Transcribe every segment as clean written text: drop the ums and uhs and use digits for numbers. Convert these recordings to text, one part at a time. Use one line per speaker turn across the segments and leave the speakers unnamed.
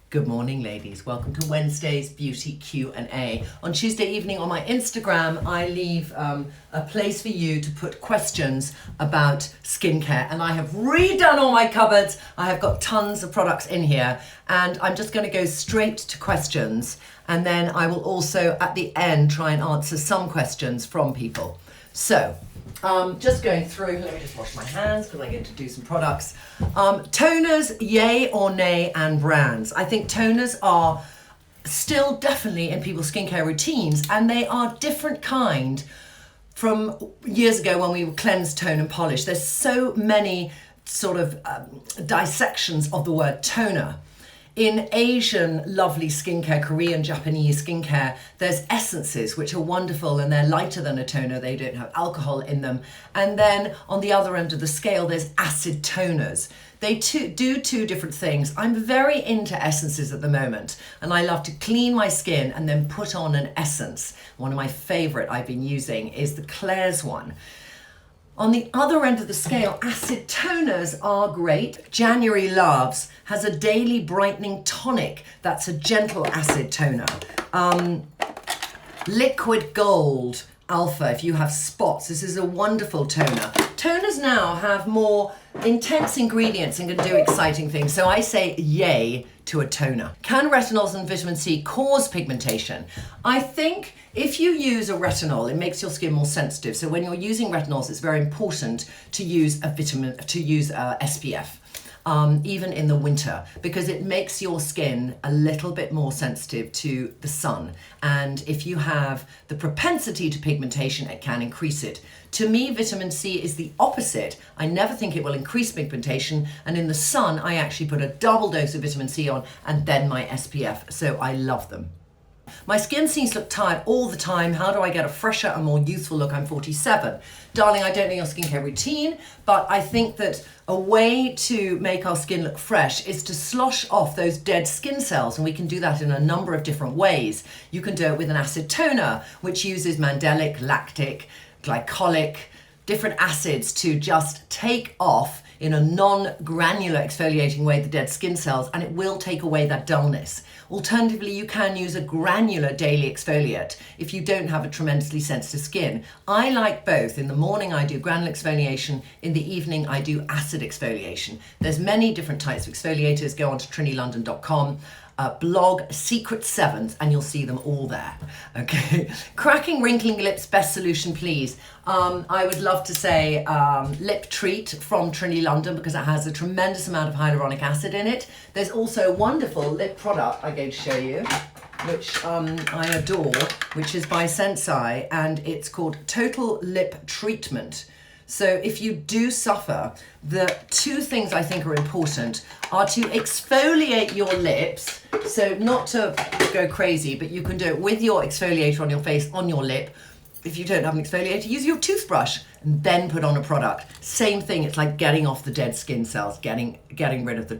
Good morning, ladies. Welcome to Wednesday's Beauty Q&A. On Tuesday evening on my Instagram, I leave a place for you to put questions about skincare. And I have redone all my cupboards. I have got tons of products in here. And I'm just going to go straight to questions. And then I will also, at the end, try and answer some questions from people. So, just going through, let me just wash my hands because I get to do some products. Toners, yay or nay, and brands. I think toners are still definitely in people's skincare routines, and they are different kind from years ago when we would cleanse, tone and polish. There's so many sort of dissections of the word toner. In Asian lovely skincare, Korean, Japanese skincare, there's essences which are wonderful and they're lighter than a toner. They don't have alcohol in them. And then on the other end of the scale, there's acid toners. They do two different things. I'm very into essences at the moment, and I love to clean my skin and then put on an essence. One of my favorite I've been using is the Klairs one. On the other end of the scale, acid toners are great. January Loves has a daily brightening tonic. That's a gentle acid toner. Liquid Gold Alpha, if you have spots, this is a wonderful toner. Toners now have more intense ingredients and can do exciting things. So I say yay to a toner. Can retinols and vitamin C cause pigmentation? I think if you use a retinol, it makes your skin more sensitive. So when you're using retinols, it's very important to use SPF. Even in the winter, because it makes your skin a little bit more sensitive to the sun. And if you have the propensity to pigmentation, it can increase it. To me, vitamin C is the opposite. I never think it will increase pigmentation. And in the sun, I actually put a double dose of vitamin C on and then my SPF. So I love them. My skin seems to look tired all the time. How do I get a fresher and more youthful look? I'm 47. Darling, I don't know your skincare routine, but I think that a way to make our skin look fresh is to slosh off those dead skin cells, and we can do that in a number of different ways. You can do it with an acid toner, which uses mandelic, lactic, glycolic, different acids to just take off in a non-granular exfoliating way the dead skin cells, and it will take away that dullness. Alternatively, you can use a granular daily exfoliate if you don't have a tremendously sensitive skin. I like both. In the morning I do granular exfoliation, in the evening I do acid exfoliation. There's many different types of exfoliators. Go on to trinnylondon.com. Blog Secret Sevens and you'll see them all there. Okay. Cracking, wrinkling lips, best solution please. I would love to say Lip Treat from Trinny London, because it has a tremendous amount of hyaluronic acid in it. There's also a wonderful lip product I'm going to show you, which I adore, which is by Sensai, and it's called Total Lip Treatment. So if you do suffer, the two things I think are important are to exfoliate your lips. So not to go crazy, but you can do it with your exfoliator on your face, on your lip. If you don't have an exfoliator, use your toothbrush and then put on a product. Same thing, it's like getting off the dead skin cells, getting rid of the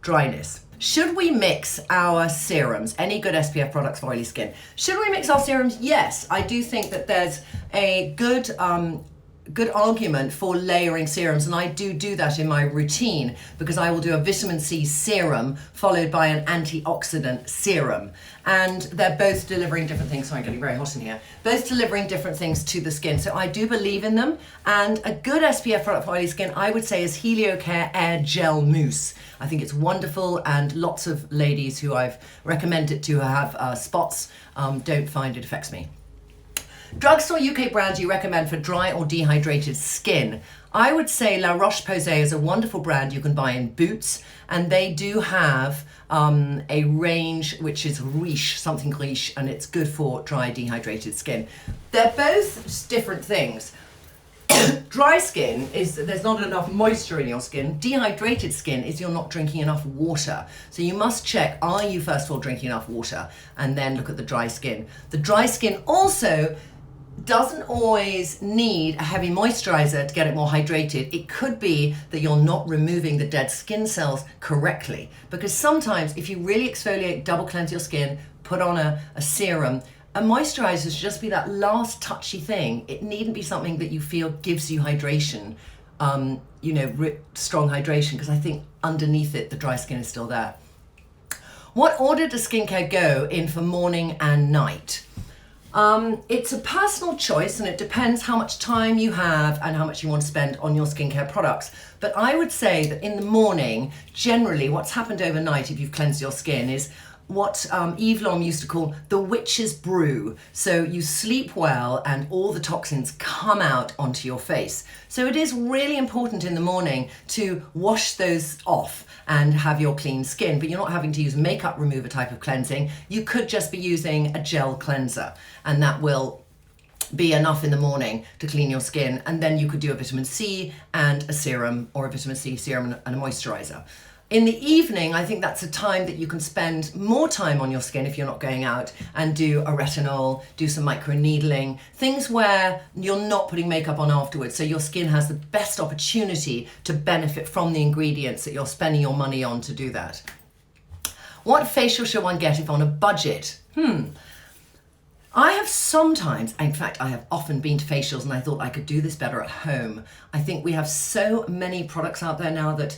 dryness. Should we mix our serums, any good SPF products for oily skin? Should we mix our serums? Yes, I do think that there's a good argument for layering serums, and I do that in my routine, because I will do a vitamin C serum followed by an antioxidant serum, and they're both delivering different things. Sorry, I'm getting very hot in here. Both delivering different things to the skin, so I do believe in them. And a good SPF product for oily skin, I would say, is HelioCare Air Gel Mousse. I think it's wonderful, and lots of ladies who I've recommended to who have spots don't find it affects me. Drugstore UK brands you recommend for dry or dehydrated skin. I would say La Roche-Posay is a wonderful brand you can buy in Boots, and they do have a range which is something riche, and it's good for dry, dehydrated skin. They're both different things. Dry skin is there's not enough moisture in your skin. Dehydrated skin is you're not drinking enough water. So you must check, are you first of all drinking enough water, and then look at the dry skin. The dry skin also doesn't always need a heavy moisturizer to get it more hydrated. It could be that you're not removing the dead skin cells correctly, because sometimes if you really exfoliate, double cleanse your skin, put on a serum, a moisturizer should just be that last touchy thing. It needn't be something that you feel gives you hydration, strong hydration, because I think underneath it the dry skin is still there. What order does skincare go in for morning and night? It's a personal choice and it depends how much time you have and how much you want to spend on your skincare products. But I would say that in the morning, generally what's happened overnight if you've cleansed your skin is what Yves Lom used to call the witch's brew. So you sleep well and all the toxins come out onto your face. So it is really important in the morning to wash those off and have your clean skin, but you're not having to use makeup remover type of cleansing. You could just be using a gel cleanser and that will be enough in the morning to clean your skin. And then you could do a vitamin C and a serum, or a vitamin C serum and a moisturizer. In the evening, I think that's a time that you can spend more time on your skin if you're not going out, and do a retinol, do some microneedling, things where you're not putting makeup on afterwards, so your skin has the best opportunity to benefit from the ingredients that you're spending your money on to do that. What facial should one get if on a budget? I have sometimes, in fact, I have often been to facials and I thought I could do this better at home. I think we have so many products out there now that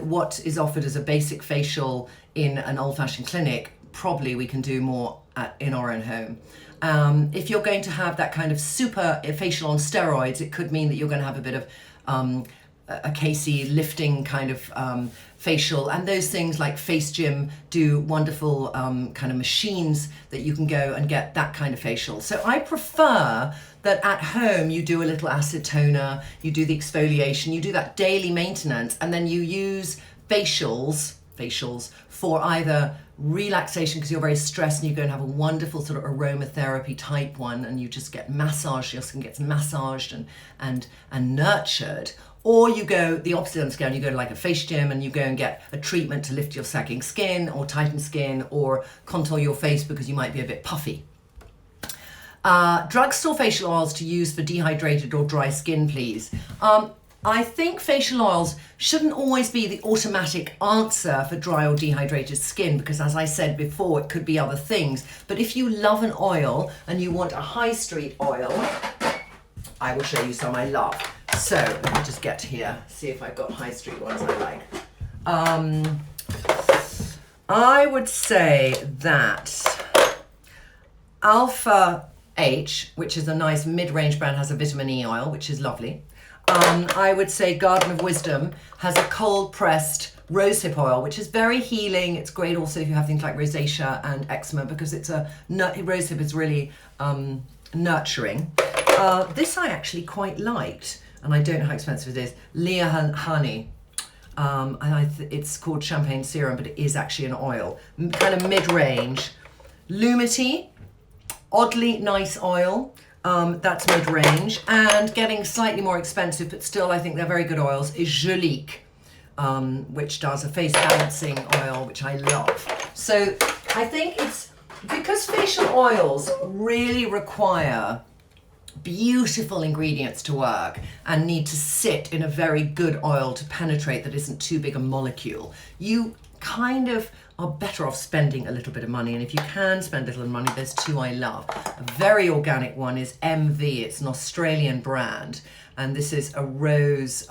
what is offered as a basic facial in an old-fashioned clinic, probably we can do more in our own home. If you're going to have that kind of super facial on steroids, it could mean that you're going to have a bit of a Casey lifting kind of facial, and those things like Face Gym do wonderful kind of machines that you can go and get that kind of facial. So I prefer that at home you do a little acid toner, you do the exfoliation, you do that daily maintenance, and then you use facials for either relaxation because you're very stressed and you go and have a wonderful sort of aromatherapy type one and you just get massaged, your skin gets massaged and nurtured. Or you go the opposite end of the scale, you go to like a Face Gym and you go and get a treatment to lift your sagging skin or tighten skin or contour your face because you might be a bit puffy. Drugstore facial oils to use for dehydrated or dry skin, please. I think facial oils shouldn't always be the automatic answer for dry or dehydrated skin because, as I said before, it could be other things. But if you love an oil and you want a high street oil, I will show you some I love. So let me just get here, see if I've got high street ones I like. I would say that Alpha H, which is a nice mid-range brand, has a vitamin E oil, which is lovely. I would say Garden of Wisdom has a cold-pressed rosehip oil, which is very healing. It's great also if you have things like rosacea and eczema because rosehip is really nurturing. This I actually quite liked, and I don't know how expensive it is. Leah Honey. It's called Champagne Serum, but it is actually an oil. Kind of mid-range. Lumity, oddly nice oil. That's mid-range. And getting slightly more expensive, but still I think they're very good oils, is Jolique, which does a face balancing oil, which I love. So I think it's because facial oils really require beautiful ingredients to work and need to sit in a very good oil to penetrate that isn't too big a molecule. You kind of are better off spending a little bit of money, and if you can spend a little money, there's two I love. A very organic one is MV. It's an Australian brand, and this is a rose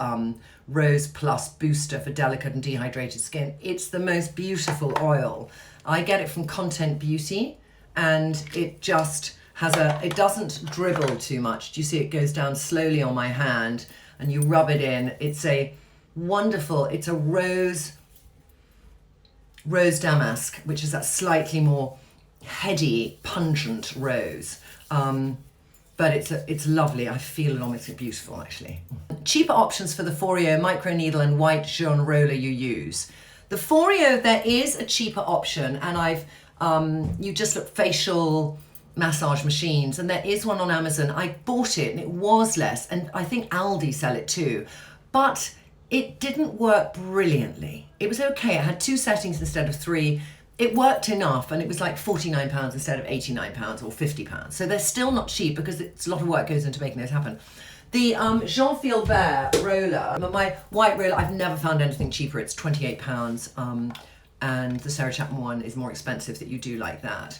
plus booster for delicate and dehydrated skin. It's the most beautiful oil. I get it from Content Beauty, and it just has it doesn't dribble too much. Do you see it goes down slowly on my hand and you rub it in? It's a wonderful, it's a rose damask, which is that slightly more heady, pungent rose. But it's lovely. I feel it on, it's beautiful actually. Cheaper options for the Foreo microneedle and white Jean roller you use. The Foreo, there is a cheaper option, and you just look facial massage machines, and there is one on Amazon. I bought it and it was less, and I think Aldi sell it too, but it didn't work brilliantly. It was okay. It had 2 settings instead of 3. It worked enough, and it was like £49 instead of £89 or £50. So they're still not cheap because it's a lot of work goes into making those happen. The Jean Philbert roller, my white roller, I've never found anything cheaper. It's £28, and the Sarah Chapman one is more expensive that you do like that.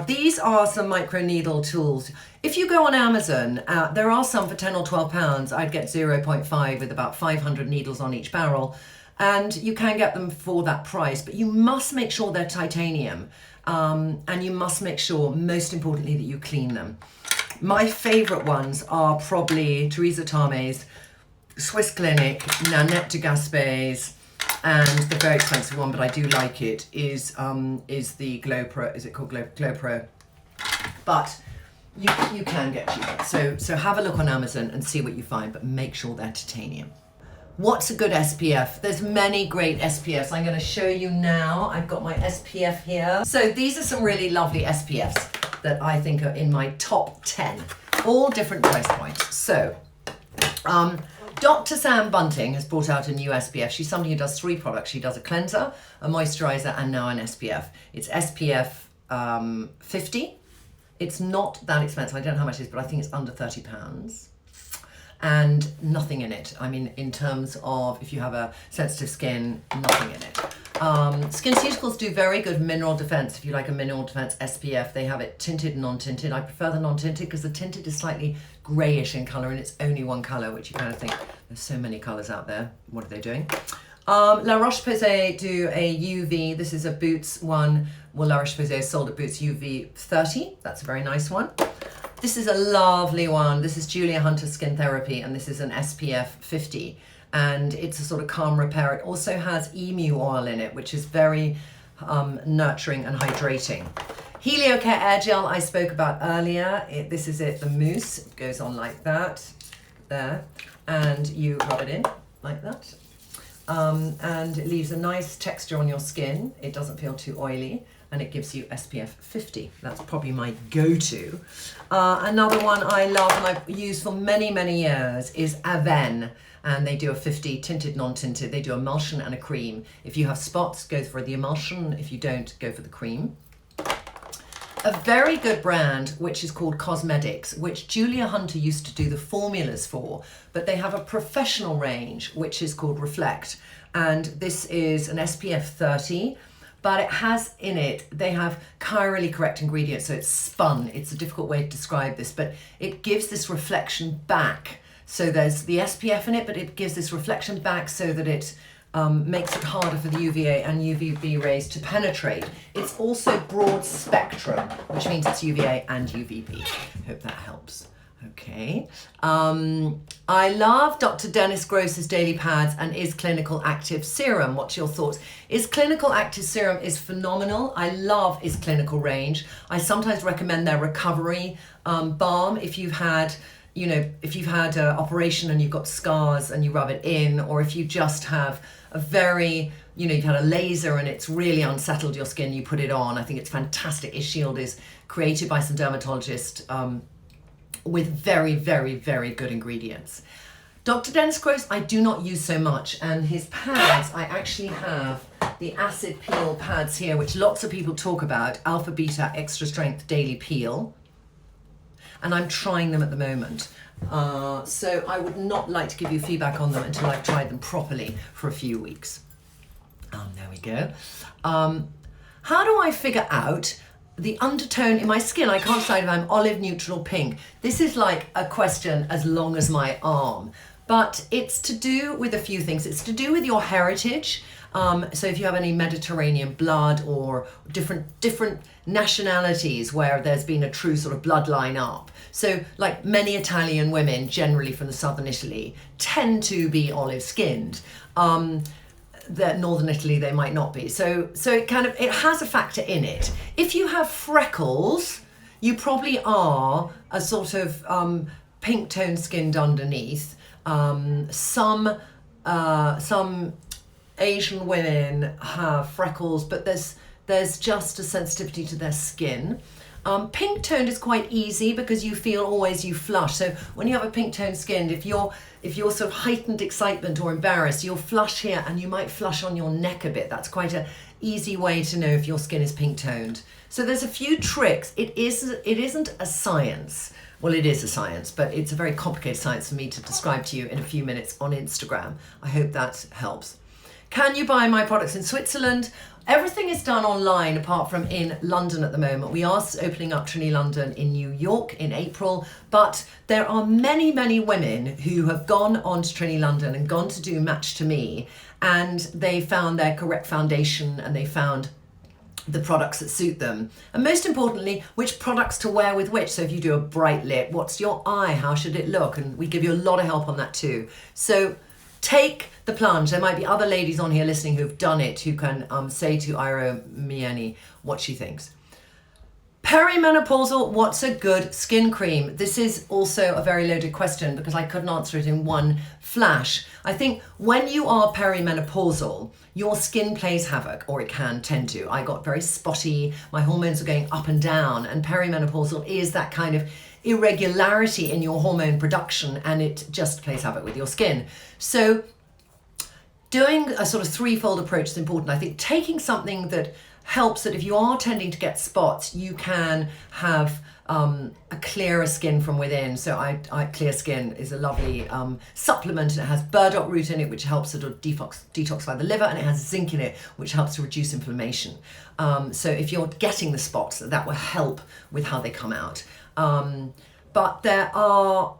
These are some microneedle tools. If you go on Amazon, there are some for £10 or £12. I'd get 0.5 with about 500 needles on each barrel. And you can get them for that price, but you must make sure they're titanium. And you must make sure, most importantly, that you clean them. My favorite ones are probably Theresa Tame's, Swiss Clinic, Nanette de Gaspé's, and the very expensive one, but I do like it, is the Glow Pro. Is it called Glow Pro? But you can get cheaper. So have a look on Amazon and see what you find, but make sure they're titanium. What's a good SPF? There's many great SPFs. I'm going to show you now. I've got my SPF here. So these are some really lovely SPFs that I think are in my top 10, all different price points. So, Dr. Sam Bunting has brought out a new SPF. She's somebody who does 3 products. She does a cleanser, a moisturizer, and now an SPF. It's SPF 50. It's not that expensive. I don't know how much it is, but I think it's under £30. And nothing in it. I mean, in terms of if you have a sensitive skin, nothing in it. SkinCeuticals do very good mineral defense. If you like a mineral defense SPF, they have it tinted and non-tinted. I prefer the non-tinted because the tinted is slightly grayish in colour and it's only one colour, which you kind of think, there's so many colours out there. What are they doing? La Roche-Posay do a UV. This is a Boots one. Well, La Roche-Posay is sold at Boots UV 30. That's a very nice one. This is a lovely one. This is Julia Hunter Skin Therapy, and this is an SPF 50. And it's a sort of calm repair. It also has emu oil in it, which is very nurturing and hydrating. HelioCare Air Gel I spoke about earlier. This is it, the mousse. It goes on like that, there. And you rub it in like that. And it leaves a nice texture on your skin. It doesn't feel too oily. And it gives you SPF 50. That's probably my go-to. Another one I love and I've used for many, many years is Avène. And they do a 50 tinted, non-tinted. They do emulsion and a cream. If you have spots, go for the emulsion. If you don't, go for the cream. A very good brand, which is called Cosmetics, which Julia Hunter used to do the formulas for, but they have a professional range, which is called Reflect. And this is an SPF 30. But it has in it, they have chirally correct ingredients, so it's spun. It's a difficult way to describe this, but it gives this reflection back. So there's the SPF in it, but it gives this reflection back so that it makes it harder for the UVA and UVB rays to penetrate. It's also broad spectrum, which means it's UVA and UVB. Hope that helps. Okay. I love Dr. Dennis Gross's Daily Pads and Is Clinical Active Serum. What's your thoughts? Is Clinical Active Serum is phenomenal. I love Is Clinical range. I sometimes recommend their recovery balm if you've had, if you've had an operation and you've got scars and you rub it in, or if you just have a very, you've had a laser and it's really unsettled your skin, you put it on. I think it's fantastic. Is Shield is created by some dermatologists with very, very, very good ingredients. Dr. Dennis Gross, I do not use so much, and his pads, I actually have the acid peel pads here, which lots of people talk about, Alpha Beta Extra Strength Daily Peel, and I'm trying them at the moment. So I would not like to give you feedback on them until I've tried them properly for a few weeks. There we go. How do I figure out the undertone in my skin? I can't decide if I'm olive, neutral, pink. This is like a question as long as my arm, but it's to do with a few things. It's to do with your heritage. So if you have any Mediterranean blood or different nationalities where there's been a true sort of bloodline up. So like many Italian women, generally from the southern Italy, tend to be olive skinned. That northern Italy they might not be. So it has a factor in it. If you have freckles, you probably are a sort of pink tone skinned underneath. Some Asian women have freckles, but there's just a sensitivity to their skin. Pink toned is quite easy because you feel always you flush. So when you have a pink toned skin, if you're sort of heightened excitement or embarrassed, you'll flush here and you might flush on your neck a bit. That's quite an easy way to know if your skin is pink toned. So there's a few tricks. It isn't a science. Well, it is a science, but it's a very complicated science for me to describe to you in a few minutes on Instagram. I hope that helps. Can you buy my products in Switzerland? Everything is done online apart from in London at the moment. We are opening up Trinny London in New York in April, but there are many, many women who have gone on to Trinny London and gone to do Match to Me, and they found their correct foundation and they found the products that suit them. And most importantly, which products to wear with which. So if you do a bright lip, what's your eye? How should it look? And we give you a lot of help on that too. So take the plunge. There might be other ladies on here listening who've done it, who can say to Iro Mieni what she thinks. Perimenopausal, what's a good skin cream? This is also a very loaded question because I couldn't answer it in one flash. I think when you are perimenopausal, your skin plays havoc, or it can tend to. I got very spotty, my hormones are going up and down, and perimenopausal is that kind of irregularity in your hormone production, and it just plays havoc with your skin. So doing a sort of threefold approach is important. I think taking something that helps, that if you are tending to get spots, you can have a clearer skin from within. So Clear Skin is a lovely supplement, and it has burdock root in it, which helps to detoxify the liver, and it has zinc in it, which helps to reduce inflammation. So if you're getting the spots, that will help with how they come out. But there are,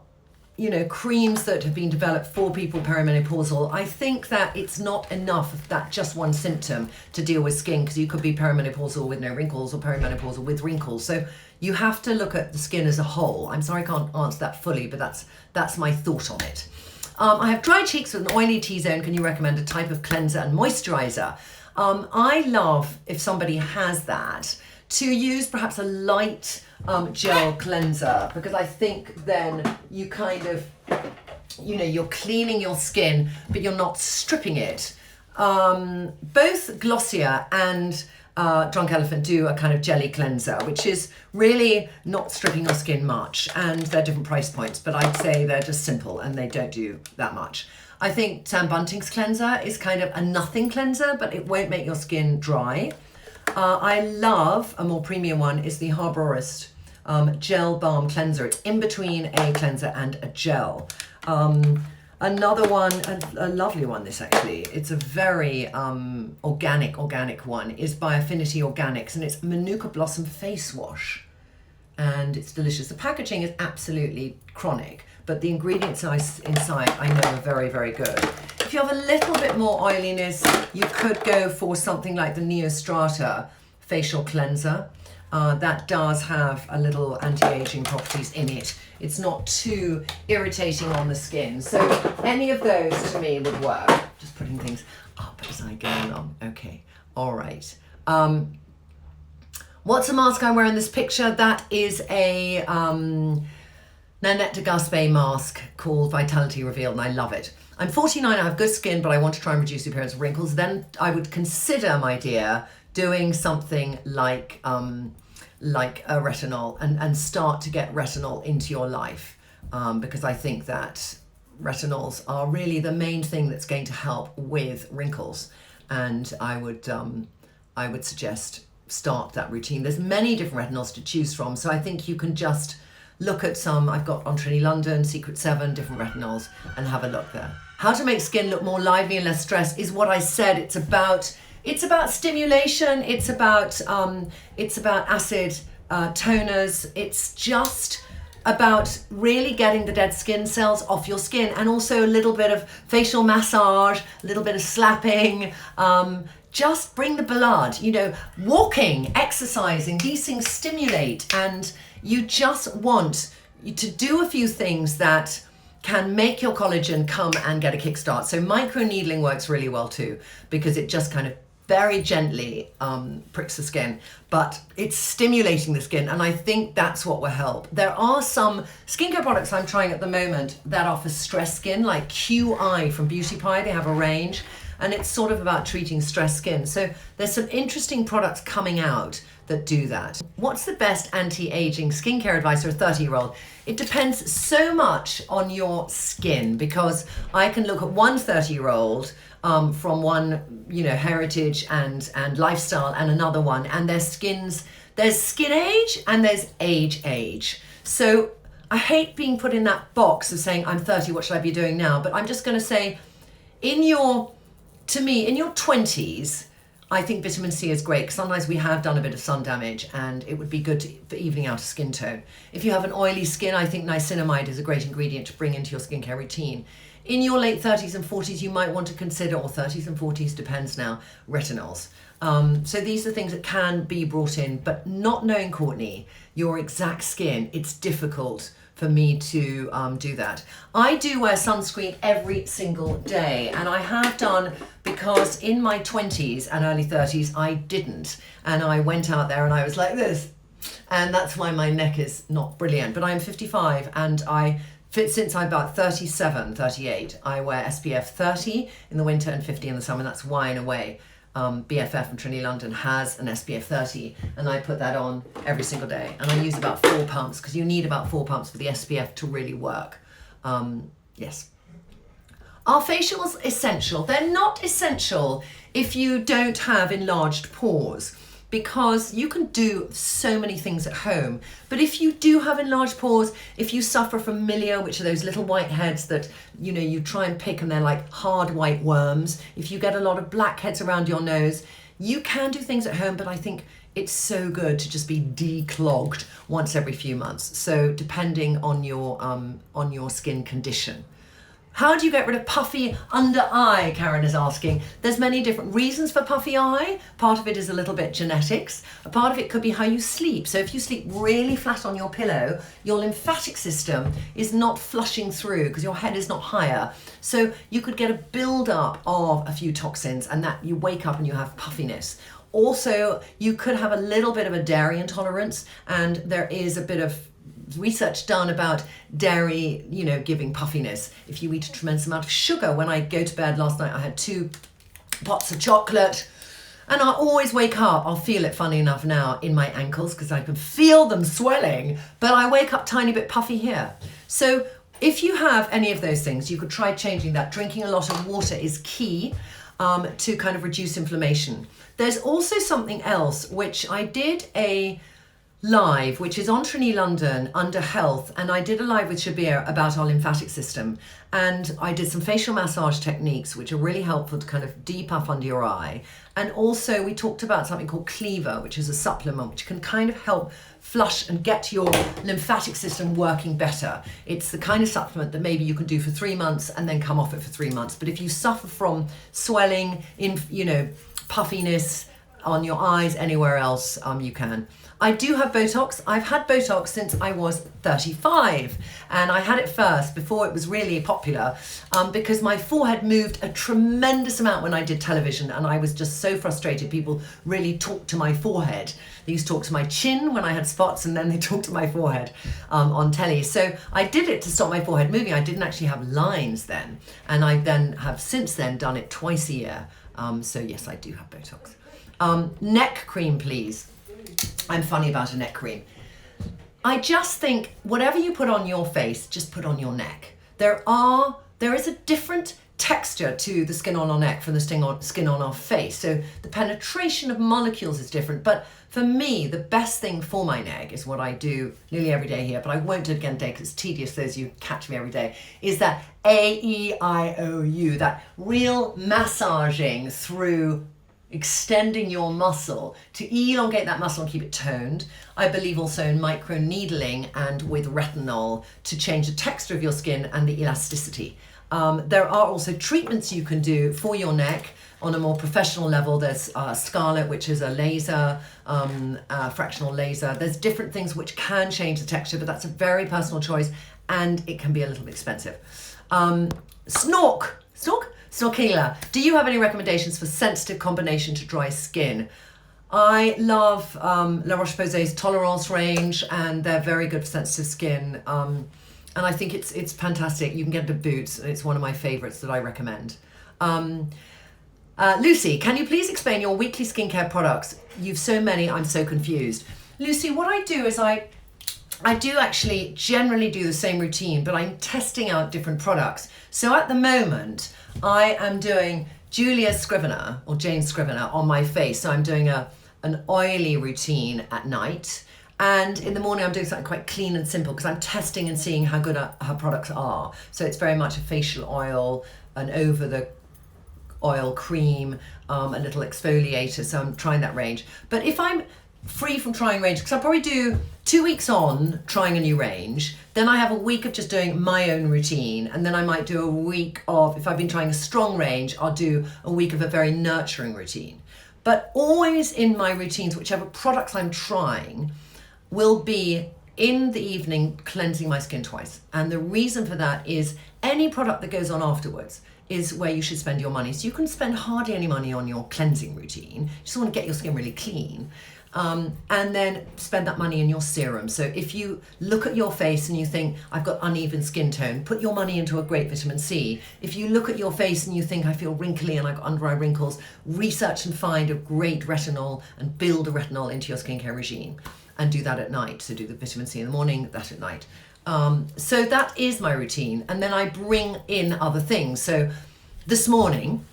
creams that have been developed for people perimenopausal. I think that it's not enough of that just one symptom to deal with skin, because you could be perimenopausal with no wrinkles or perimenopausal with wrinkles. So you have to look at the skin as a whole. I'm sorry I can't answer that fully, but that's my thought on it. I have dry cheeks with an oily T-zone. Can you recommend a type of cleanser and moisturizer? I love, if somebody has that, to use perhaps a light gel cleanser, because I think then you kind of, you're cleaning your skin, but you're not stripping it. Both Glossier and Drunk Elephant do a kind of jelly cleanser, which is really not stripping your skin much, and they're different price points, but I'd say they're just simple and they don't do that much. I think Sam Bunting's cleanser is kind of a nothing cleanser, but it won't make your skin dry. I love, a more premium one, is the Harborist Gel Balm Cleanser. It's in between a cleanser and a gel. Another one, a lovely one, this actually, it's a very organic one, is by Affinity Organics, and it's Manuka Blossom Face Wash. And it's delicious. The packaging is absolutely chronic, but the ingredients inside I know are very, very good. If you have a little bit more oiliness, you could go for something like the Neostrata Facial Cleanser. That does have a little anti-aging properties in it. It's not too irritating on the skin. So any of those to me would work. Just putting things up as I go along. Okay, all right. What's the mask I'm wearing in this picture? That is a Nanette de Gaspé mask called Vitality Revealed, and I love it. I'm 49, I have good skin, but I want to try and reduce the appearance of wrinkles. Then I would consider, my dear, doing something like a retinol, and start to get retinol into your life, because I think that retinols are really the main thing that's going to help with wrinkles, and I would suggest start that routine. There's many different retinols to choose from, so I think you can just look at some. I've got on Trinny London, Secret 7, different retinols, and have a look there. How to make skin look more lively and less stressed is what I said. It's about stimulation. It's about acid toners. It's just about really getting the dead skin cells off your skin, and also a little bit of facial massage, a little bit of slapping. Just bring the blood, walking, exercising, these things stimulate, and you just want to do a few things that can make your collagen come and get a kickstart. So microneedling works really well too, because it just kind of very gently pricks the skin, but it's stimulating the skin, and I think that's what will help. There are some skincare products I'm trying at the moment that are for stress skin, like QI from Beauty Pie. They have a range, and it's sort of about treating stress skin. So there's some interesting products coming out that do that. What's the best anti-aging skincare advice for a 30-year-old? It depends so much on your skin, because I can look at one 30-year-old from one, heritage and lifestyle, and another one, and there's skin age and there's age. So I hate being put in that box of saying, I'm 30, what should I be doing now? But I'm just gonna say, in your to me, in your 20s, I think vitamin C is great, because sometimes we have done a bit of sun damage and it would be good for evening out a skin tone. If you have an oily skin, I think niacinamide is a great ingredient to bring into your skincare routine. In your late 30s and 40s, you might want to consider, or 30s and 40s, depends now, retinols. So these are things that can be brought in, but not knowing, Courtney, your exact skin, it's difficult for me to do that. I do wear sunscreen every single day, and I have done because in my 20s and early 30s, I didn't. And I went out there and I was like this. And that's why my neck is not brilliant. But I'm 55 and since I'm about 37, 38, I wear SPF 30 in the winter and 50 in the summer. That's why, in a way, BFF from Trinny London has an SPF 30, and I put that on every single day. And I use about 4 pumps, because you need about 4 pumps for the SPF to really work. Yes. Are facials essential? They're not essential if you don't have enlarged pores, because you can do so many things at home. But if you do have enlarged pores, if you suffer from milia, which are those little white heads that, you know, you try and pick and they're like hard white worms, if you get a lot of blackheads around your nose, you can do things at home, but I think it's so good to just be declogged once every few months. So depending on your skin condition. How do you get rid of puffy under eye, Karen is asking. There's many different reasons for puffy eye. Part of it is a little bit genetics. A part of it could be how you sleep. So if you sleep really flat on your pillow, your lymphatic system is not flushing through because your head is not higher. So you could get a build-up of a few toxins, and that you wake up and you have puffiness. Also, you could have a little bit of a dairy intolerance, and there is a bit of research done about dairy, you know, giving puffiness. If you eat a tremendous amount of sugar, when I go to bed last night, I had 2 pots of chocolate, and I always wake up, I'll feel it funny enough now in my ankles because I can feel them swelling, but I wake up tiny bit puffy here. So if you have any of those things, you could try changing that. Drinking a lot of water is key to kind of reduce inflammation. There's also something else, which I did a live, which is on Trinny London under health, and I did a live with Shabir about our lymphatic system, and I did some facial massage techniques which are really helpful to kind of depuff under your eye. And also we talked about something called Cleaver, which is a supplement which can kind of help flush and get your lymphatic system working better. It's the kind of supplement that maybe you can do for 3 months and then come off it for 3 months. But if you suffer from swelling, puffiness on your eyes, anywhere else, you can. I do have Botox. I've had Botox since I was 35, and I had it first before it was really popular because my forehead moved a tremendous amount when I did television, and I was just so frustrated. People really talked to my forehead. They used to talk to my chin when I had spots, and then they talked to my forehead on telly. So I did it to stop my forehead moving. I didn't actually have lines then, and I then have since then done it twice a year. So yes, I do have Botox. Neck cream, please. I'm funny about a neck cream. I just think whatever you put on your face, just put on your neck. There is a different texture to the skin on our neck from the skin on our face. So the penetration of molecules is different. But for me, the best thing for my neck is what I do nearly every day here, but I won't do it again today because it's tedious, those of you who catch me every day, is that AEIOU, that real massaging through extending your muscle to elongate that muscle and keep it toned. I believe also in microneedling and with retinol to change the texture of your skin and the elasticity. There are also treatments you can do for your neck on a more professional level. There's Scarlet, which is a laser, fractional laser. There's different things which can change the texture, but that's a very personal choice and it can be a little bit expensive. Snorkealer, do you have any recommendations for sensitive combination to dry skin? I love La Roche-Posay's Tolerance range, and they're very good for sensitive skin. And I think it's fantastic. You can get it at Boots. It's one of my favorites that I recommend. Lucy, can you please explain your weekly skincare products? You've so many, I'm so confused. Lucy, what I do is I do actually generally do the same routine, but I'm testing out different products. So at the moment, I am doing Julia Scrivener or Jane Scrivener on my face. So I'm doing an oily routine at night. And in the morning, I'm doing something quite clean and simple because I'm testing and seeing how good her products are. So it's very much a facial oil, an over the oil, cream, a little exfoliator. So I'm trying that range. But if I'm free from trying range, because I'll probably do 2 weeks on trying a new range, then I have a week of just doing my own routine, and then I might do a week of, if I've been trying a strong range, I'll do a week of a very nurturing routine. But always in my routines, whichever products I'm trying, will be in the evening cleansing my skin twice. And the reason for that is any product that goes on afterwards is where you should spend your money. So you can spend hardly any money on your cleansing routine. You just want to get your skin really clean. And then spend that money in your serum. So if you look at your face and you think, I've got uneven skin tone, put your money into a great vitamin C. If you look at your face and you think, I feel wrinkly and I've got under eye wrinkles, research and find a great retinol and build a retinol into your skincare regime. And do that at night. So do the vitamin C in the morning, that at night. So that is my routine. And then I bring in other things. So this morning,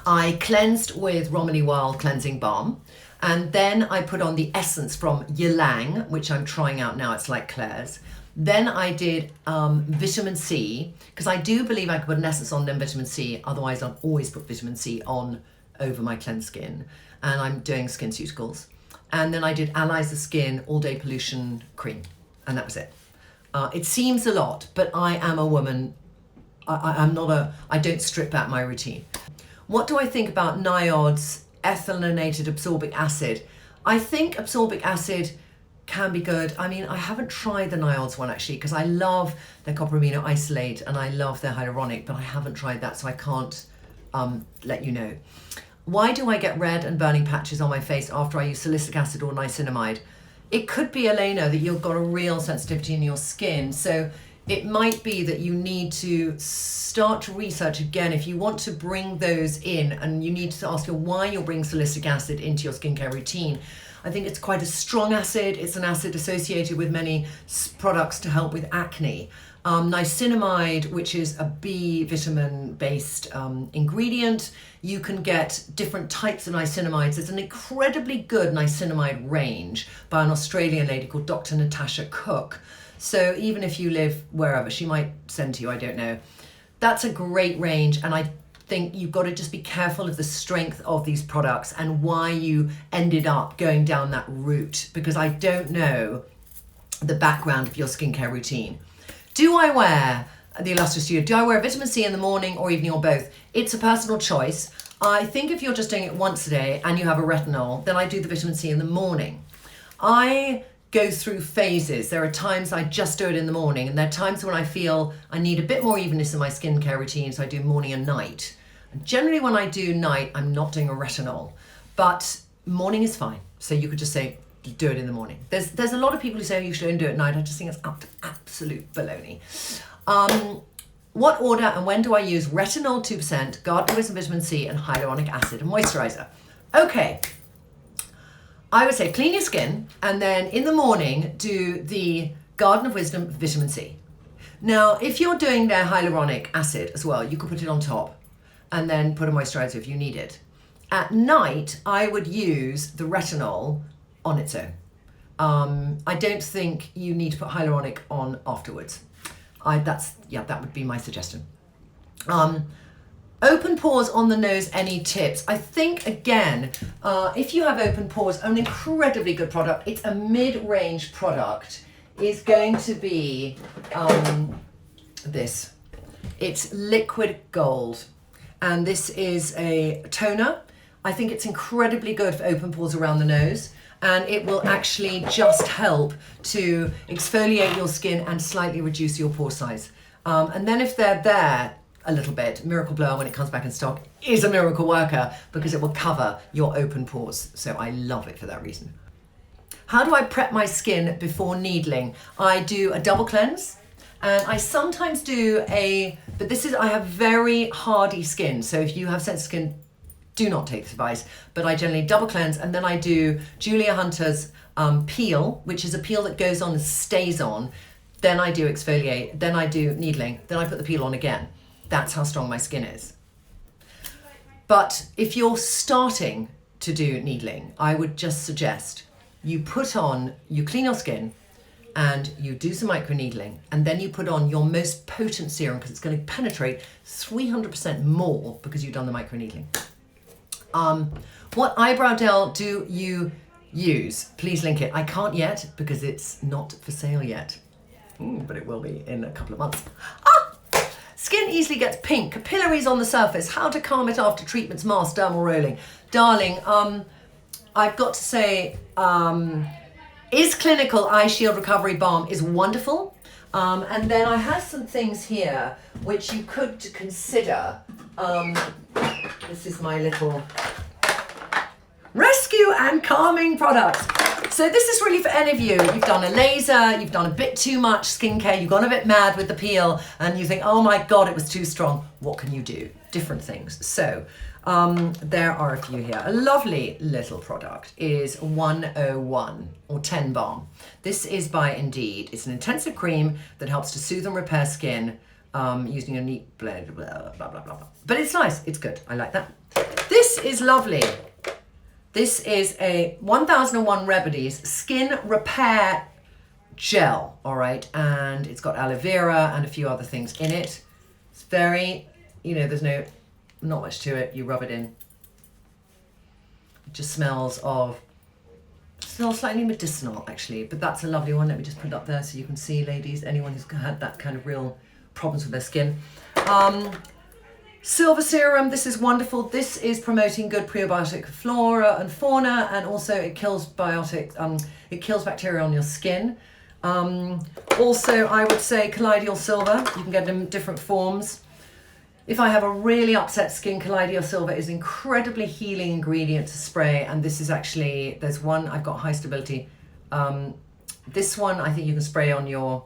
I cleansed with Romilly Weil Cleansing Balm. And then I put on the essence from Ylang, which I'm trying out now. It's like Claire's. Then I did vitamin C, because I do believe I could put an essence on then vitamin C. Otherwise, I'll always put vitamin C on over my cleansed skin. And I'm doing SkinCeuticals. And then I did Allies the Skin All Day Pollution Cream. And that was it. It seems a lot, but I am a woman. I don't strip out my routine. What do I think about Niod's ethylenated absorbic acid? I think absorbic acid can be good. I mean, I haven't tried the Niod's one actually, because I love their copper amino isolate and I love their hyaluronic, but I haven't tried that, so I can't let you know. Why do I get red and burning patches on my face after I use salicylic acid or niacinamide? It could be, Elena, that you've got a real sensitivity in your skin. So it might be that you need to start to research again if you want to bring those in, and you need to ask why you're bringing salicylic acid into your skincare routine. I think it's quite a strong acid. It's an acid associated with many products to help with acne. Niacinamide, which is a B vitamin based ingredient, you can get different types of niacinamides. There's an incredibly good niacinamide range by an Australian lady called Dr. Natasha Cook. So even if you live wherever, she might send to you, I don't know. That's a great range, and I think you've got to just be careful of the strength of these products and why you ended up going down that route, because I don't know the background of your skincare routine. Do I wear the Illustrious Studio? Do I wear vitamin C in the morning or evening or both? It's a personal choice. I think if you're just doing it once a day and you have a retinol, then I do the vitamin C in the morning. I go through phases. There are times I just do it in the morning, and there are times when I feel I need a bit more evenness in my skincare routine, so I do morning and night. And generally when I do night, I'm not doing a retinol, but morning is fine. So you could just say, do it in the morning. There's a lot of people who say you shouldn't do it at night. I just think it's absolute baloney. What order and when do I use retinol 2%, Garden of Wisdom vitamin C, and hyaluronic acid and moisturizer? Okay. I would say clean your skin, and then in the morning do the Garden of Wisdom vitamin C. Now, if you're doing their hyaluronic acid as well, you could put it on top and then put a moisturizer if you need it. At night, I would use the retinol on its own. I don't think you need to put hyaluronic on afterwards. That would be my suggestion. Open pores on the nose, any tips? I think, again, if you have open pores, an incredibly good product, it's a mid-range product, is going to be this. It's liquid gold, and this is a toner. I think it's incredibly good for open pores around the nose, and it will actually just help to exfoliate your skin and slightly reduce your pore size. And then if they're there a little bit, Miracle Blower, when it comes back in stock, is a miracle worker because it will cover your open pores. So I love it for that reason. How do I prep my skin before needling? I do a double cleanse, and I sometimes do I have very hardy skin. So if you have sensitive skin, do not take this advice, but I generally double cleanse, and then I do Julia Hunter's peel, which is a peel that goes on and stays on. Then I do exfoliate, then I do needling, then I put the peel on again. That's how strong my skin is. But if you're starting to do needling, I would just suggest you clean your skin, and you do some microneedling, and then you put on your most potent serum because it's going to penetrate 300% more because you've done the microneedling. What eyebrow gel do you use? Please link it. I can't yet because it's not for sale yet, but it will be in a couple of months. Skin easily gets pink, capillaries on the surface. How to calm it after treatments, mask, dermal rolling. Darling, I've got to say, Is Clinical Eye Shield Recovery Balm is wonderful. And then I have some things here which you could consider. This is my little rescue and calming products. So this is really for any of you. You've done a laser, you've done a bit too much skincare, you've gone a bit mad with the peel, and you think, oh my God, it was too strong. What can you do? Different things. So there are a few here. A lovely little product is 101 or 10 Balm. This is by Indeed. It's an intensive cream that helps to soothe and repair skin using a neat blend, blah, blah, blah, blah. But it's nice, it's good, I like that. This is lovely. This is a 1001 Remedies Skin Repair Gel, all right? And it's got aloe vera and a few other things in it. It's very, there's not much to it. You rub it in. It just smells slightly medicinal, actually, but that's a lovely one. Let me just put it up there so you can see, ladies, anyone who's had that kind of real problems with their skin. Silver Serum, this is wonderful. This is promoting good prebiotic flora and fauna, and also it kills bacteria on your skin. Also, I would say Colloidal Silver. You can get them in different forms. If I have a really upset skin, Colloidal Silver is incredibly healing ingredient to spray, and this is actually, there's one, I've got high stability. This one I think you can spray on your,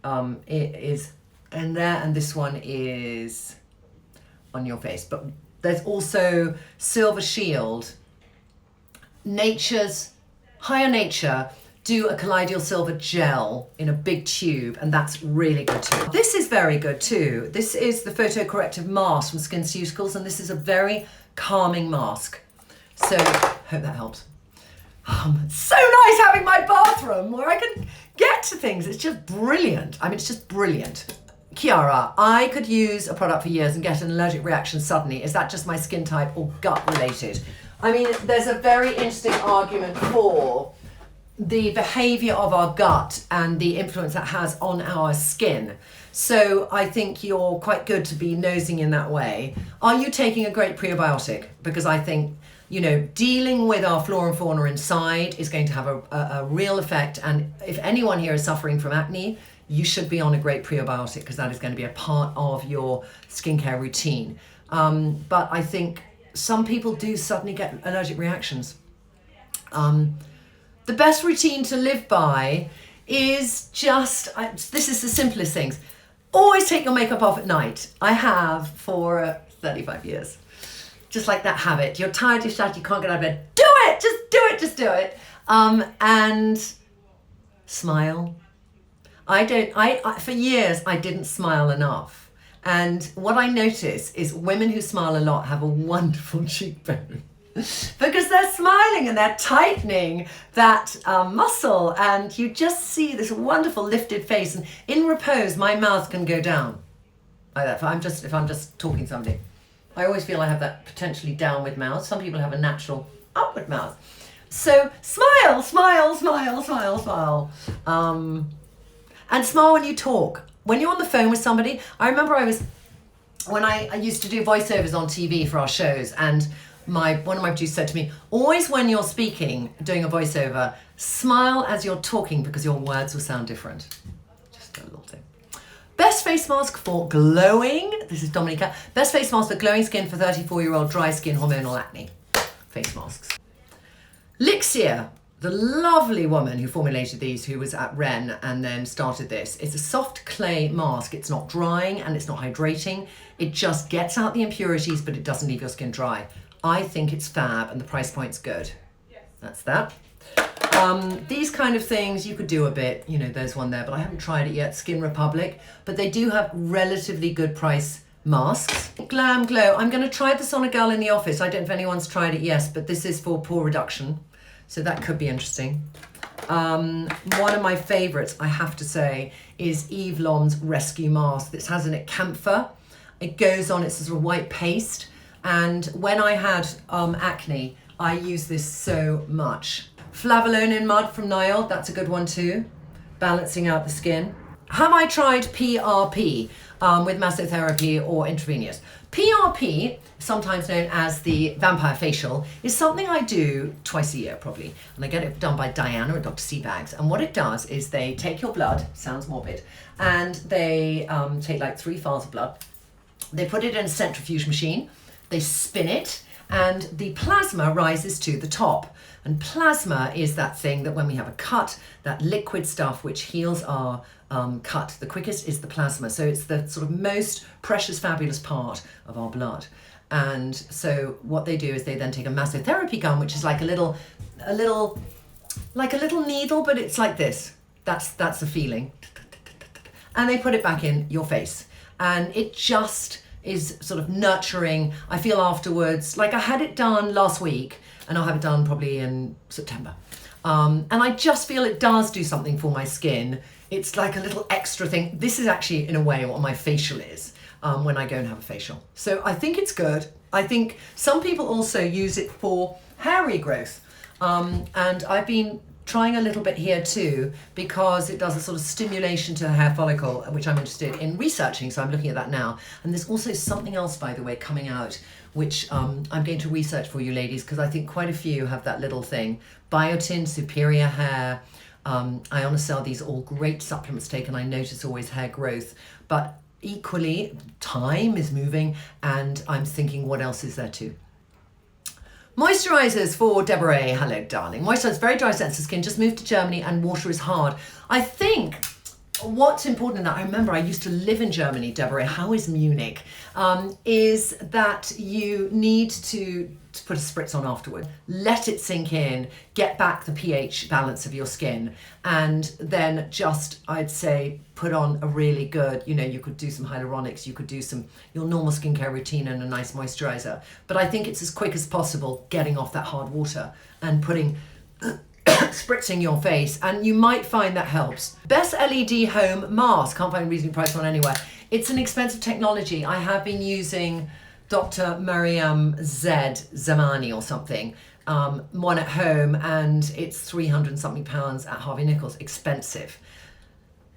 it is in there, and this one is on your face. But there's also Silver Shield. Higher Nature do a Colloidal Silver gel in a big tube, and that's really good too. This is very good too. This is the photocorrective mask from SkinCeuticals, and this is a very calming mask. So hope that helps. It's so nice having my bathroom where I can get to things. It's just brilliant. I mean, it's just brilliant. Kiara, I could use a product for years and get an allergic reaction suddenly. Is that just my skin type or gut related? I mean, there's a very interesting argument for the behavior of our gut and the influence that has on our skin. So I think you're quite good to be nosing in that way. Are you taking a great prebiotic? Because I think, dealing with our flora and fauna inside is going to have a real effect. And if anyone here is suffering from acne, you should be on a great prebiotic because that is going to be a part of your skincare routine. But I think some people do suddenly get allergic reactions. The best routine to live by is this is the simplest things. Always take your makeup off at night. I have for 35 years. Just like that habit. You're tired, you're sad, you can't get out of bed. Do it! Just do it. And smile. For years, I didn't smile enough. And what I notice is women who smile a lot have a wonderful cheekbone. Because they're smiling and they're tightening that muscle, and you just see this wonderful lifted face. And in repose, my mouth can go down like that. If I'm just talking to somebody, I always feel I have that potentially downward mouth. Some people have a natural upward mouth. So smile, smile, smile, smile, smile, and smile when you talk. When you're on the phone with somebody, I remember when I used to do voiceovers on TV for our shows, and one of my producers said to me, always when you're speaking, doing a voiceover, smile as you're talking because your words will sound different. Just a little thing. Best face mask for glowing, this is Dominica, best face mask for glowing skin for 34-year-old dry skin, hormonal acne. Face masks. Lixia, the lovely woman who formulated these, who was at Ren and then started this. It's a soft clay mask. It's not drying and it's not hydrating. It just gets out the impurities, but it doesn't leave your skin dry. I think it's fab and the price point's good. Yes. That's that. These kind of things you could do a bit, there's one there, but I haven't tried it yet, Skin Republic, but they do have relatively good price masks. Glam Glow, I'm gonna try this on a girl in the office. I don't know if anyone's tried it, yes, but this is for pore reduction. So that could be interesting. One of my favorites, I have to say, is Eve Lon's Rescue Mask. This has in it camphor. It goes on, it's a sort of white paste. And when I had acne, I use this so much. Flavolone in Mud from Niall, that's a good one too. Balancing out the skin. Have I tried PRP with masotherapy or intravenous? PRP, sometimes known as the vampire facial, is something I do twice a year probably. And I get it done by Diana at Dr. Seabags. And what it does is they take your blood, sounds morbid, and they take like 3 vials of blood. They put it in a centrifuge machine, they spin it, and the plasma rises to the top. And plasma is that thing that when we have a cut, that liquid stuff which heals our cut the quickest is the plasma. So it's the sort of most precious, fabulous part of our blood. And so what they do is they then take a masotherapy gun, which is like a little needle, but it's like this. That's the feeling. And they put it back in your face. And it just is sort of nurturing. I feel afterwards, like I had it done last week, and I'll have it done probably in September. And I just feel it does do something for my skin. It's like a little extra thing. This is actually, in a way, what my facial is when I go and have a facial. So I think it's good. I think some people also use it for hair regrowth. And I've been trying a little bit here too, because it does a sort of stimulation to the hair follicle, which I'm interested in researching, so I'm looking at that now. And there's also something else, by the way, coming out, which I'm going to research for you ladies, because I think quite a few have that little thing. Biotin, Superior Hair, Ionicell, these are all great supplements taken. I notice always hair growth, but equally, time is moving, and I'm thinking, what else is there too? Moisturizers for Deborah A. Hello, darling. Moisturizer, very dry, sensitive skin. Just moved to Germany and water is hard. I think what's important in that, I remember I used to live in Germany, Deborah. How is Munich? Is that you need to put a spritz on afterward. Let it sink in, get back the pH balance of your skin, and then just, I'd say, put on a really good, you could do some hyaluronics, you could do your normal skincare routine and a nice moisturizer. But I think it's as quick as possible getting off that hard water and putting spritzing your face, and you might find that helps. Best LED home mask, can't find a reasonably priced one anywhere. It's an expensive technology. I have been using Dr. Mariam Zamani or something, one at home, and it's 300 something pounds at Harvey Nichols, expensive.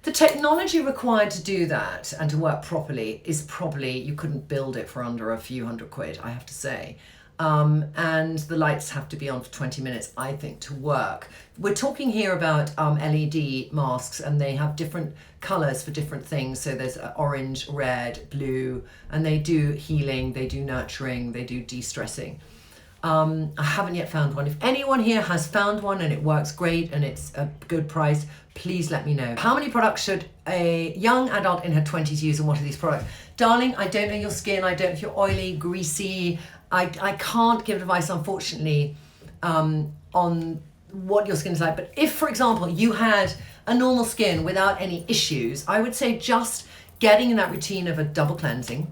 The technology required to do that and to work properly is probably, you couldn't build it for under a few £100, I have to say. And the lights have to be on for 20 minutes, I think, to work. We're talking here about LED masks, and they have different colors for different things. So there's orange, red, blue, and they do healing, they do nurturing, they do de-stressing. I haven't yet found one. If anyone here has found one and it works great and it's a good price, please let me know. How many products should a young adult in her 20s use, and what are these products? Darling, I don't know your skin. I don't know if you're oily, greasy. I can't give advice, unfortunately, on what your skin is like. But if, for example, you had a normal skin without any issues, I would say just getting in that routine of a double cleansing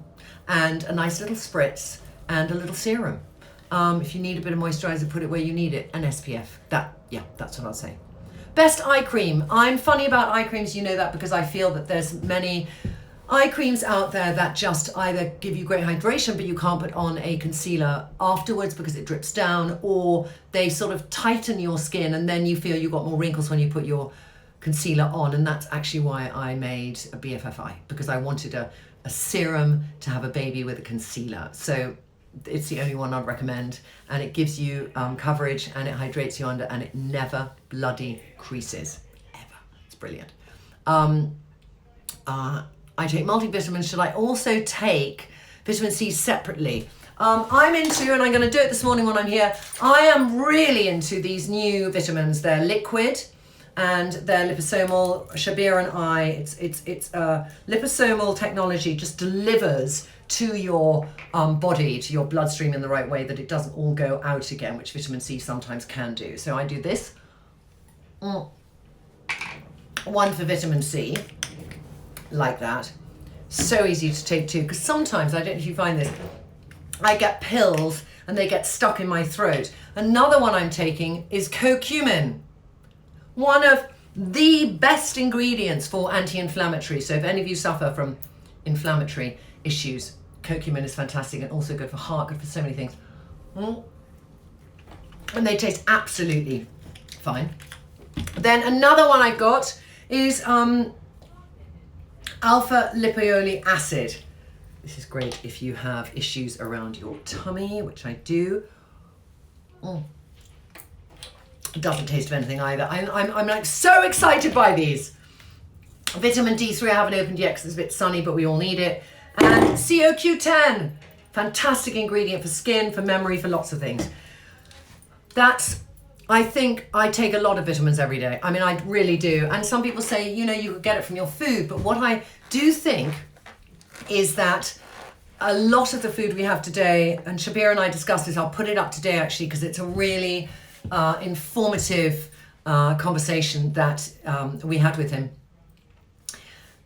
and a nice little spritz and a little serum. If you need a bit of moisturizer, put it where you need it, and SPF. That's what I'll say. Best eye cream. I'm funny about eye creams, you know that, because I feel that there's many eye creams out there that just either give you great hydration, but you can't put on a concealer afterwards because it drips down, or they sort of tighten your skin and then you feel you've got more wrinkles when you put your concealer on. And that's actually why I made a BFFI, because I wanted a serum to have a baby with a concealer. So it's the only one I'd recommend, and it gives you coverage, and it hydrates you under, and it never bloody creases, ever. It's brilliant. I take multivitamins. Should I also take vitamin C separately? I'm into, and I'm going to do it this morning when I'm here, I am really into these new vitamins. They're liquid and they're liposomal. Shabir and I, it's liposomal technology just delivers to your body, to your bloodstream in the right way, that it doesn't all go out again, which vitamin C sometimes can do. So I do this. One for vitamin C. Like that. So easy to take too, because sometimes, I don't know if you find this, I get pills and they get stuck in my throat. Another one I'm taking is curcumin. one of the best ingredients for anti-inflammatory. So if any of you suffer from inflammatory issues, curcumin is fantastic and also good for heart, good for so many things. And they taste absolutely fine. Then another one I got is alpha lipoic acid. This is great if you have issues around your tummy, which I do. It doesn't taste of anything either. I'm like so excited by these. Vitamin D3 I haven't opened yet because it's a bit sunny, but we all need it. And CoQ10, fantastic ingredient for skin, for memory, for lots of things. I think I take a lot of vitamins every day. I mean, I really do. And some people say, you know, you could get it from your food. But what I do think is that a lot of the food we have today, and Shabir and I discussed this, I'll put it up today actually, because it's a really informative conversation that we had with him.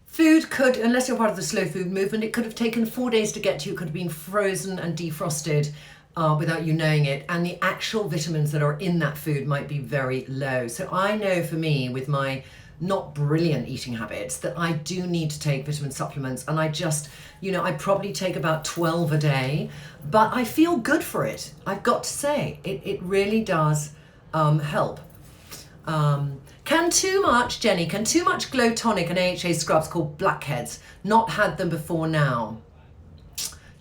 Food could, unless you're part of the slow food movement, it could have taken 4 days to get to you. It could have been frozen and defrosted without you knowing it. And the actual vitamins that are in that food might be very low. So I know for me, with my not brilliant eating habits, that I do need to take vitamin supplements. And I just, you know, I probably take about 12 a day, but I feel good for it. I've got to say, it really does help. Can too much Glow Tonic and AHA scrubs called blackheads? Not had them before now.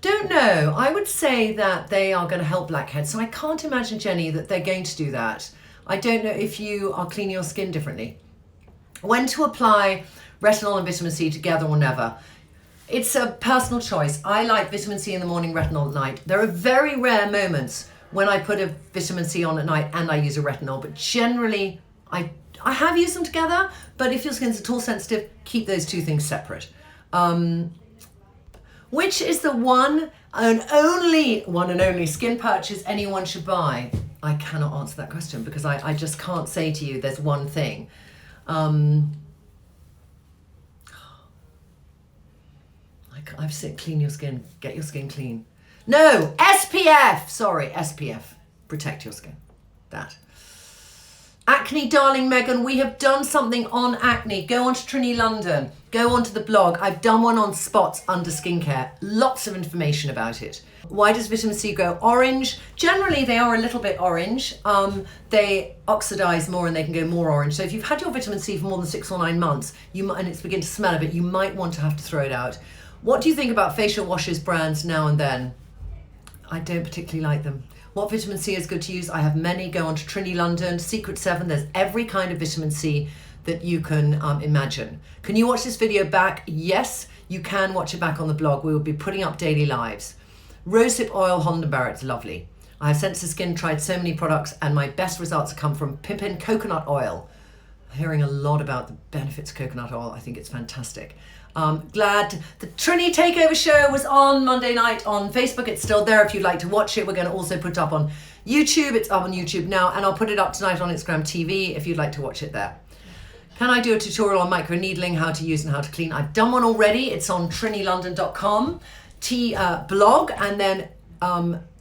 Don't know. I would say that they are going to help blackheads. So I can't imagine, Jenny, that they're going to do that. I don't know if you are cleaning your skin differently. When to apply retinol and vitamin C together or never? It's a personal choice. I like vitamin C in the morning, retinol at night. There are very rare moments when I put a vitamin C on at night and I use a retinol, but generally I have used them together, but if your skin's at all sensitive, keep those two things separate. Which is the one and only skin purchase anyone should buy? I cannot answer that question because I just can't say to you there's one thing. I've said clean your skin, get your skin clean. No, SPF, sorry, SPF, protect your skin, that. Acne, darling Megan, we have done something on acne. Go on to Trinny London, go onto the blog. I've done one on spots under skincare. Lots of information about it. Why does vitamin C go orange? Generally, they are a little bit orange. They oxidize more and they can go more orange. So if you've had your vitamin C for more than 6 or 9 months, and it's beginning to smell a bit, you might want to have to throw it out. What do you think about facial washes brands now and then? I don't particularly like them. What vitamin C is good to use? I have many. Go on to Trinny London, Secret 7. There's every kind of vitamin C that you can imagine. Can you watch this video back? Yes, you can watch it back on the blog. We will be putting up daily lives. Rosehip oil, Holland & Barrett's lovely. I have Sensitive Skin, tried so many products, and my best results have come from Pippin coconut oil. I'm hearing a lot about the benefits of coconut oil. I think it's fantastic. Glad the Trinny Takeover show was on Monday night on Facebook. It's still there if you'd like to watch it. We're going to also put it up on YouTube. It's up on YouTube now, and I'll put it up tonight on Instagram TV if you'd like to watch it there. Can I do a tutorial on microneedling, how to use and how to clean? I've done one already. It's on trinnylondon.com, blog, and then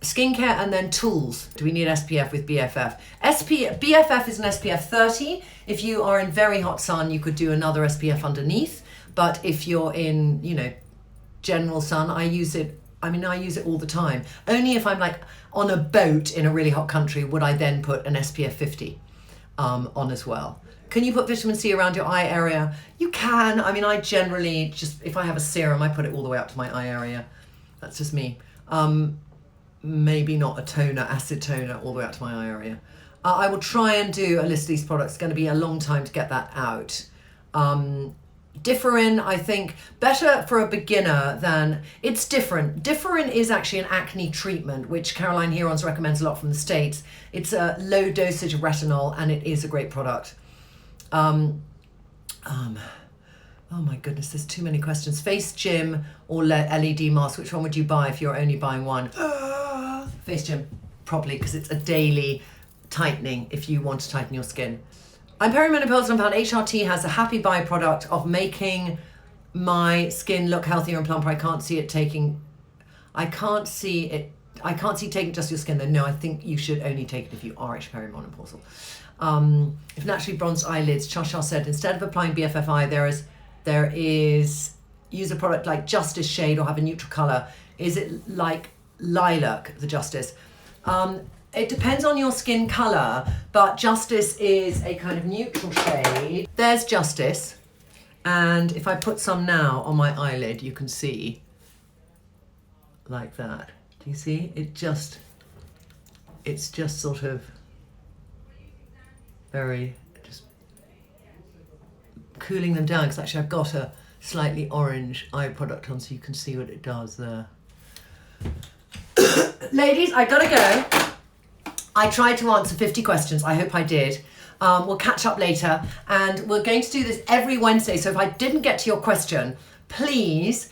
skincare, and then tools. Do we need SPF with BFF? BFF is an SPF 30. If you are in very hot sun, you could do another SPF underneath. But if you're in, you know, general sun, I use it all the time. Only if I'm like on a boat in a really hot country would I then put an SPF 50 on as well. Can you put vitamin C around your eye area? You can. I mean, I generally just, if I have a serum, I put it all the way up to my eye area. That's just me. Maybe not a toner, acid toner, all the way up to my eye area. I will try and do a list of these products. It's going to be a long time to get that out. Differin, I think, better for a beginner than, it's different. Differin is actually an acne treatment, which Caroline Herons recommends a lot from the States. It's a low dosage of retinol, and it is a great product. Oh my goodness, there's too many questions. Face gym or LED mask, which one would you buy if you're only buying one? Face gym, probably, because it's a daily tightening if you want to tighten your skin. I'm perimenopausal and found HRT has a happy byproduct of making my skin look healthier and plumper. I can't see taking just your skin though. No, I think you should only take it if you are actually perimenopausal. If naturally bronzed eyelids, Chasha said, instead of applying BFFI, there is use a product like Justice shade or have a neutral color. Is it like lilac, the Justice? It depends on your skin color, but Justice is a kind of neutral shade. There's Justice, and if I put some now on my eyelid, you can see like that. Do you see? It's just sort of very, just cooling them down, because actually I've got a slightly orange eye product on, so you can see what it does there. Ladies, I gotta go. I tried to answer 50 questions. I hope I did. We'll catch up later, and we're going to do this every Wednesday. So if I didn't get to your question, please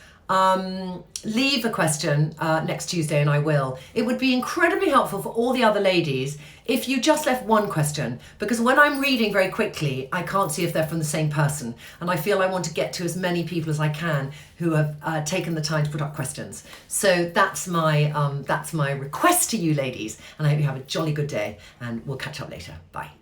leave a question next Tuesday, and I will. It would be incredibly helpful for all the other ladies if you just left one question, because when I'm reading very quickly, I can't see if they're from the same person, and I feel I want to get to as many people as I can who have taken the time to put up questions. So that's my request to you ladies, and I hope you have a jolly good day, and we'll catch up later. Bye.